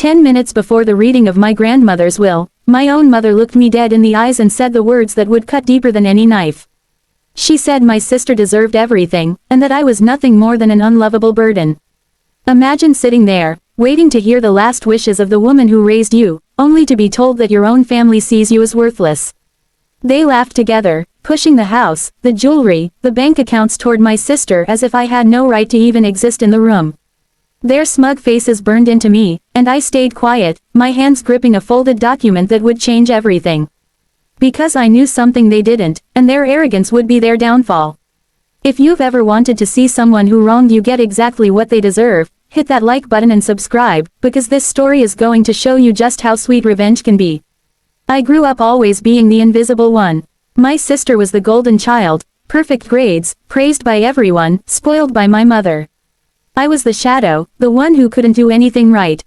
10 minutes before the reading of my grandmother's will, my own mother looked me dead in the eyes and said the words that would cut deeper than any knife. She said my sister deserved everything, and that I was nothing more than an unlovable burden. Imagine sitting there, waiting to hear the last wishes of the woman who raised you, only to be told that your own family sees you as worthless. They laughed together, pushing the house, the jewelry, the bank accounts toward my sister as if I had no right to even exist in the room. Their smug faces burned into me, and I stayed quiet, my hands gripping a folded document that would change everything. Because I knew something they didn't, and their arrogance would be their downfall. If you've ever wanted to see someone who wronged you get exactly what they deserve, hit that like button and subscribe, because this story is going to show you just how sweet revenge can be. I grew up always being the invisible one. My sister was the golden child, perfect grades, praised by everyone, spoiled by my mother. I was the shadow, the one who couldn't do anything right.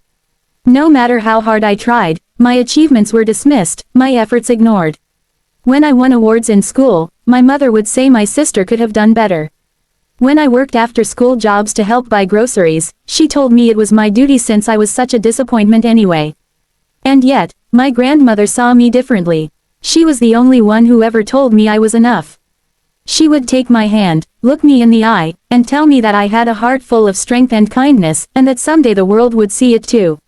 No matter how hard I tried, my achievements were dismissed, my efforts ignored. When I won awards in school, my mother would say my sister could have done better. When I worked after-school jobs to help buy groceries, she told me it was my duty since I was such a disappointment anyway. And yet, my grandmother saw me differently. She was the only one who ever told me I was enough. She would take my hand, look me in the eye, and tell me that I had a heart full of strength and kindness, and that someday the world would see it too.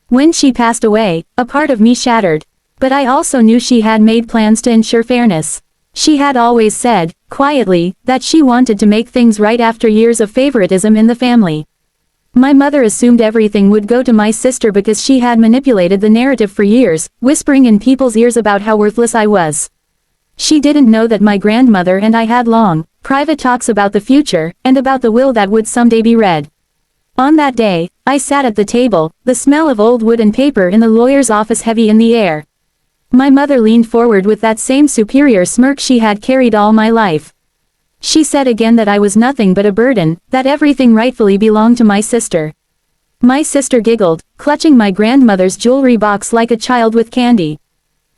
When she passed away, a part of me shattered. But I also knew she had made plans to ensure fairness. She had always said, quietly, that she wanted to make things right after years of favoritism in the family. My mother assumed everything would go to my sister because she had manipulated the narrative for years, whispering in people's ears about how worthless I was. She didn't know that my grandmother and I had long, private talks about the future, and about the will that would someday be read. On that day, I sat at the table, the smell of old wood and paper in the lawyer's office heavy in the air. My mother leaned forward with that same superior smirk she had carried all my life. She said again that I was nothing but a burden, that everything rightfully belonged to my sister. My sister giggled, clutching my grandmother's jewelry box like a child with candy.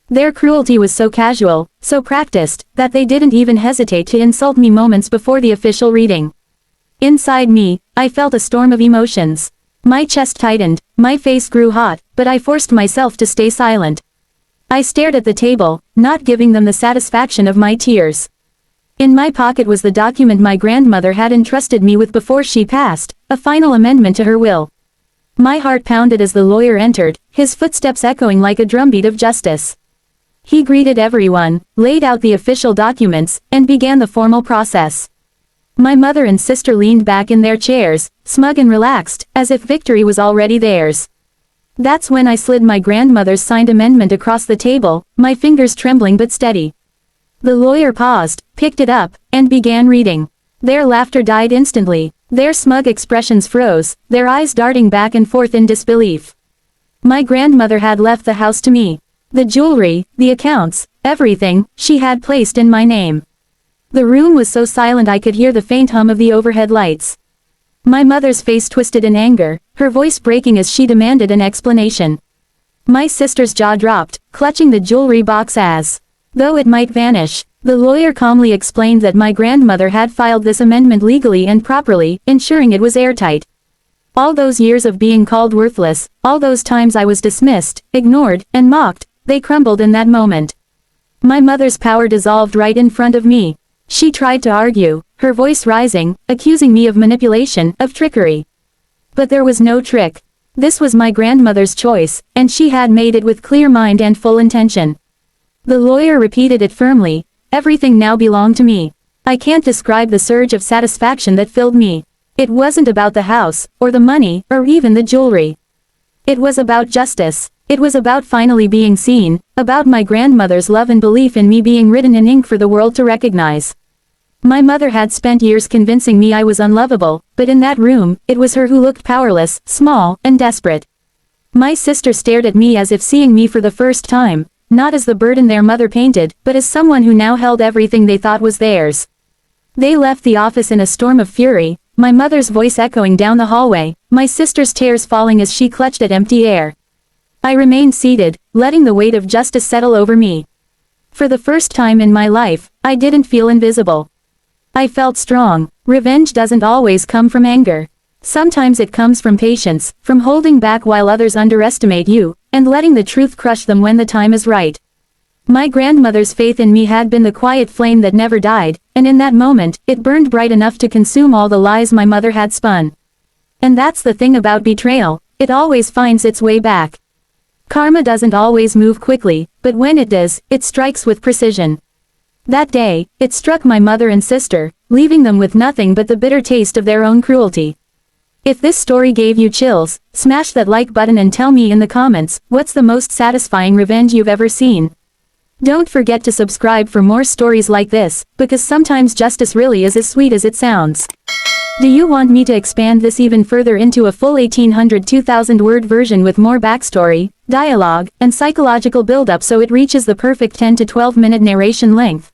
Their cruelty was so casual, so practiced, that they didn't even hesitate to insult me moments before the official reading. Inside me, I felt a storm of emotions. My chest tightened, my face grew hot, but I forced myself to stay silent. I stared at the table, not giving them the satisfaction of my tears. In my pocket was the document my grandmother had entrusted me with before she passed, a final amendment to her will. My heart pounded as the lawyer entered, his footsteps echoing like a drumbeat of justice. He greeted everyone, laid out the official documents, and began the formal process. My mother and sister leaned back in their chairs, smug and relaxed, as if victory was already theirs. That's when I slid my grandmother's signed amendment across the table, my fingers trembling but steady. The lawyer paused, picked it up, and began reading. Their laughter died instantly. Their smug expressions froze, their eyes darting back and forth in disbelief. My grandmother had left the house to me. The jewelry, the accounts, everything, she had placed in my name. The room was so silent I could hear the faint hum of the overhead lights. My mother's face twisted in anger, her voice breaking as she demanded an explanation. My sister's jaw dropped, clutching the jewelry box as though it might vanish. The lawyer calmly explained that my grandmother had filed this amendment legally and properly, ensuring it was airtight. All those years of being called worthless, all those times I was dismissed, ignored, and mocked, they crumbled in that moment. My mother's power dissolved right in front of me. She tried to argue, her voice rising, accusing me of manipulation, of trickery. But there was no trick. This was my grandmother's choice, and she had made it with clear mind and full intention. The lawyer repeated it firmly, everything now belonged to me. I can't describe the surge of satisfaction that filled me. It wasn't about the house, or the money, or even the jewelry. It was about justice. It was about finally being seen, about my grandmother's love and belief in me being written in ink for the world to recognize. My mother had spent years convincing me I was unlovable, but in that room, it was her who looked powerless, small, and desperate. My sister stared at me as if seeing me for the first time, not as the burden their mother painted, but as someone who now held everything they thought was theirs. They left the office in a storm of fury, my mother's voice echoing down the hallway, my sister's tears falling as she clutched at empty air. I remained seated, letting the weight of justice settle over me. For the first time in my life, I didn't feel invisible. I felt strong. Revenge doesn't always come from anger. Sometimes it comes from patience, from holding back while others underestimate you, and letting the truth crush them when the time is right. My grandmother's faith in me had been the quiet flame that never died, and in that moment, it burned bright enough to consume all the lies my mother had spun. And that's the thing about betrayal, it always finds its way back. Karma doesn't always move quickly, but when it does, it strikes with precision. That day, it struck my mother and sister, leaving them with nothing but the bitter taste of their own cruelty. If this story gave you chills, smash that like button and tell me in the comments, what's the most satisfying revenge you've ever seen? Don't forget to subscribe for more stories like this, because sometimes justice really is as sweet as it sounds. Do you want me to expand this even further into a full 1800-2000 word version with more backstory, dialogue, and psychological build-up so it reaches the perfect 10 to 12 minute narration length?